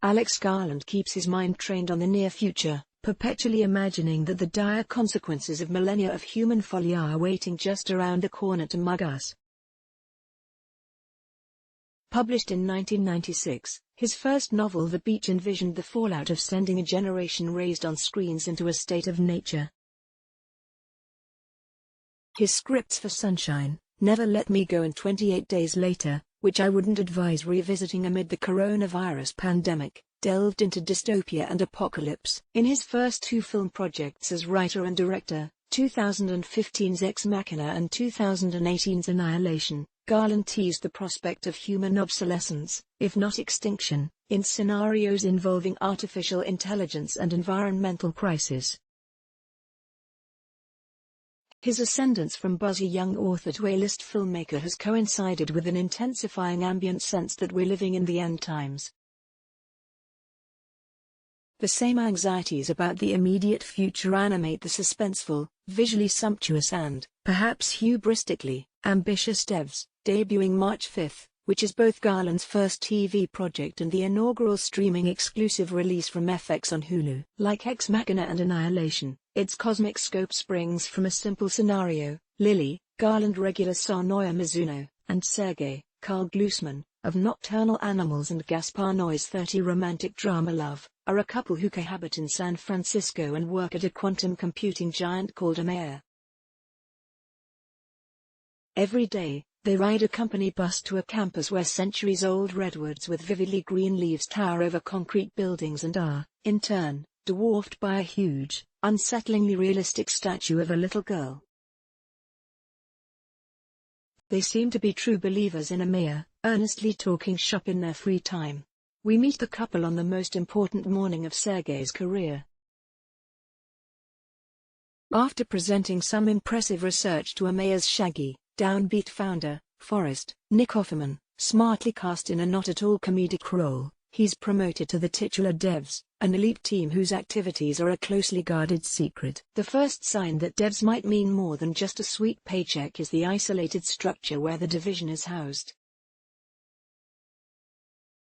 Alex Garland keeps his mind trained on the near future, perpetually imagining that the dire consequences of millennia of human folly are waiting just around the corner to mug us. Published in 1996, his first novel The Beach envisioned the fallout of sending a generation raised on screens into a state of nature. His scripts for Sunshine, Never Let Me Go and 28 Days Later, which I wouldn't advise revisiting amid the coronavirus pandemic, delved into dystopia and apocalypse. In his first two film projects as writer and director, 2015's Ex Machina and 2018's Annihilation, Garland teased the prospect of human obsolescence, if not extinction, in scenarios involving artificial intelligence and environmental crisis. His ascendance from buzzy young author to A-list filmmaker has coincided with an intensifying ambient sense that we're living in the end times. The same anxieties about the immediate future animate the suspenseful, visually sumptuous and, perhaps hubristically, ambitious Devs, debuting March 5, which is both Garland's first TV project and the inaugural streaming exclusive release from FX on Hulu. Like Ex Machina and Annihilation, its cosmic scope springs from a simple scenario: Lily, Garland regular Sonoya Mizuno, and Sergei, Carl Glusman, of Nocturnal Animals and Gaspar Noé's 30 romantic drama Love, are a couple who cohabit in San Francisco and work at a quantum computing giant called Amaya. Every day, they ride a company bus to a campus where centuries-old redwoods with vividly green leaves tower over concrete buildings and are, in turn, dwarfed by a huge, unsettlingly realistic statue of a little girl. They seem to be true believers in Amaya, earnestly talking shop in their free time. We meet the couple on the most important morning of Sergei's career. After presenting some impressive research to Amaya's shaggy, downbeat founder, Forrest, Nick Offerman, smartly cast in a not-at-all comedic role, he's promoted to the titular Devs, an elite team whose activities are a closely guarded secret. The first sign that Devs might mean more than just a sweet paycheck is the isolated structure where the division is housed.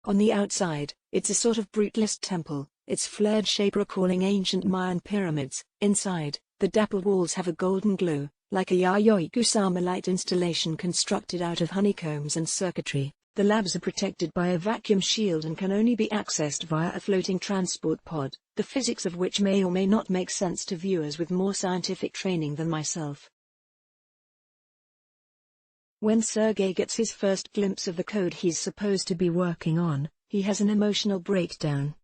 On the outside, it's a sort of brutalist temple, its flared shape recalling ancient Mayan pyramids. Inside, the dappled walls have a golden glow, like a Yayoi Kusama light installation constructed out of honeycombs and circuitry. The labs are protected by a vacuum shield and can only be accessed via a floating transport pod, the physics of which may or may not make sense to viewers with more scientific training than myself. When Sergei gets his first glimpse of the code he's supposed to be working on, he has an emotional breakdown.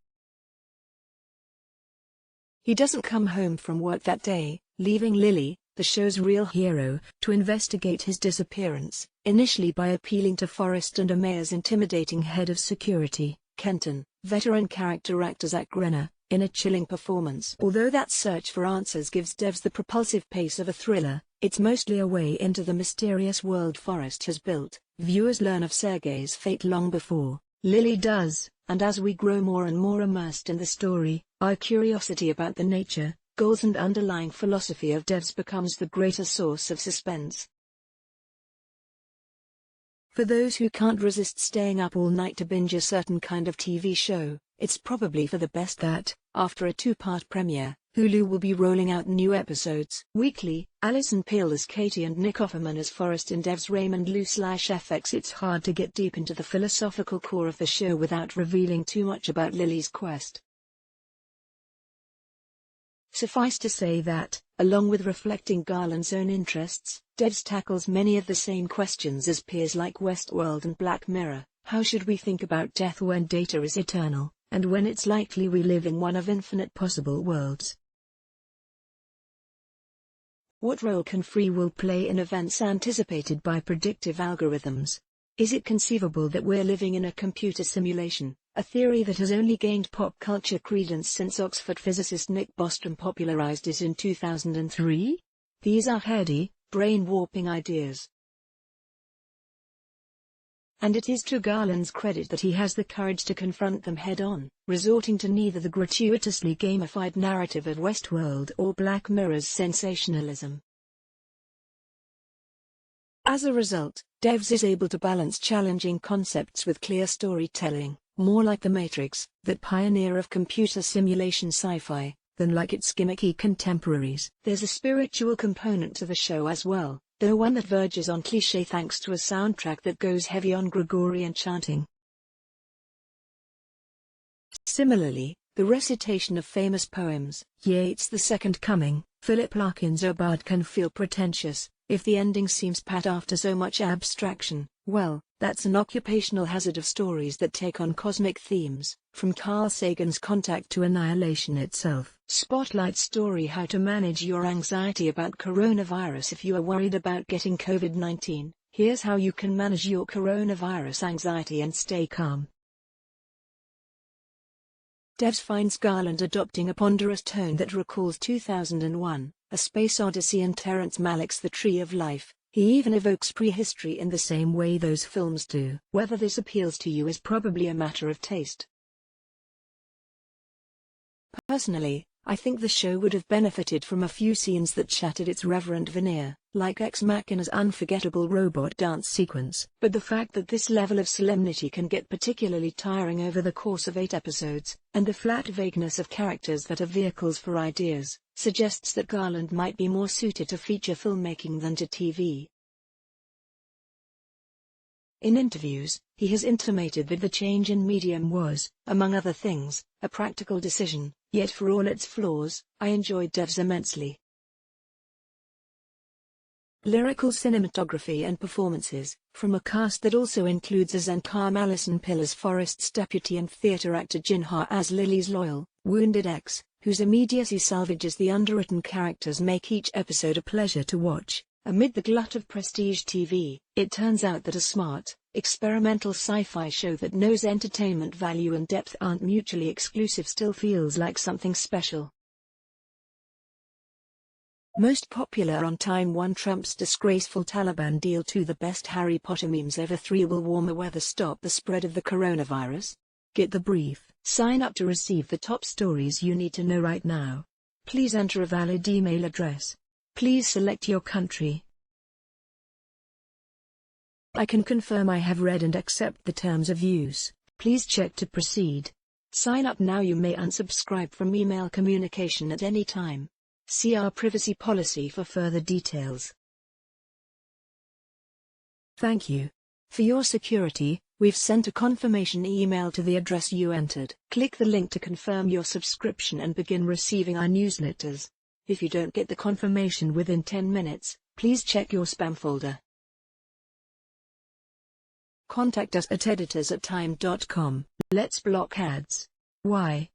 He doesn't come home from work that day, leaving Lily, the show's real hero, to investigate his disappearance, initially by appealing to Forrest and Amaya's intimidating head of security, Kenton, veteran character actor Zach Grenner, in a chilling performance. Although that search for answers gives Devs the propulsive pace of a thriller, it's mostly a way into the mysterious world Forrest has built. Viewers learn of Sergei's fate long before Lily does, and as we grow more and more immersed in the story, our curiosity about the nature, goals and underlying philosophy of Devs becomes the greater source of suspense. For those who can't resist staying up all night to binge a certain kind of TV show, it's probably for the best that, after a two-part premiere, Hulu will be rolling out new episodes weekly. Alison Pill as Katie and Nick Offerman as Forrest in Devs Raymond Liu/FX. It's hard to get deep into the philosophical core of the show without revealing too much about Lily's quest. Suffice to say that, along with reflecting Garland's own interests, Devs tackles many of the same questions as peers like Westworld and Black Mirror. How should we think about death when data is eternal, and when it's likely we live in one of infinite possible worlds? What role can free will play in events anticipated by predictive algorithms? Is it conceivable that we're living in a computer simulation, a theory that has only gained pop culture credence since Oxford physicist Nick Bostrom popularized it in 2003? These are heady, brain-warping ideas. And it is to Garland's credit that he has the courage to confront them head-on, resorting to neither the gratuitously gamified narrative of Westworld or Black Mirror's sensationalism. As a result, Devs is able to balance challenging concepts with clear storytelling, more like The Matrix, that pioneer of computer simulation sci-fi, than like its gimmicky contemporaries. There's a spiritual component to the show as well, though one that verges on cliché thanks to a soundtrack that goes heavy on Gregorian chanting. Similarly, the recitation of famous poems, Yeats' The Second Coming, Philip Larkin's Ode can feel pretentious, if the ending seems pat after so much abstraction. Well, that's an occupational hazard of stories that take on cosmic themes, from Carl Sagan's Contact to Annihilation itself. Spotlight story: How to manage your anxiety about coronavirus. If you are worried about getting COVID-19, here's how you can manage your coronavirus anxiety and stay calm. Devs finds Garland adopting a ponderous tone that recalls 2001, A Space Odyssey and Terrence Malick's The Tree of Life. He even evokes prehistory in the same way those films do. Whether this appeals to you is probably a matter of taste. Personally, I think the show would have benefited from a few scenes that shattered its reverent veneer, like Ex Machina's unforgettable robot dance sequence. But the fact that this level of solemnity can get particularly tiring over the course of 8 episodes, and the flat vagueness of characters that are vehicles for ideas, suggests that Garland might be more suited to feature filmmaking than to TV. In interviews, he has intimated that the change in medium was, among other things, a practical decision, yet for all its flaws, I enjoyed Devs immensely. Lyrical cinematography and performances, from a cast that also includes Azan Khan, Alison Pill as Forrest's deputy, and theatre actor Jin Ha as Lily's loyal, wounded ex, whose immediacy salvages the underwritten characters, make each episode a pleasure to watch. Amid the glut of prestige TV, it turns out that a smart, experimental sci-fi show that knows entertainment value and depth aren't mutually exclusive still feels like something special. Most popular on Time 1: Trump's disgraceful Taliban deal. 2 The best Harry Potter memes ever. 3 Will warmer weather stop the spread of the coronavirus? Get the brief. Sign up to receive the top stories you need to know right now. Please enter a valid email address. Please select your country. I can confirm I have read and accept the terms of use. Please check to proceed. Sign up now. You may unsubscribe from email communication at any time. See our privacy policy for further details. Thank you. For your security, we've sent a confirmation email to the address you entered. Click the link to confirm your subscription and begin receiving our newsletters. If you don't get the confirmation within 10 minutes, please check your spam folder. Contact us at editors@time.com. Let's block ads. Why?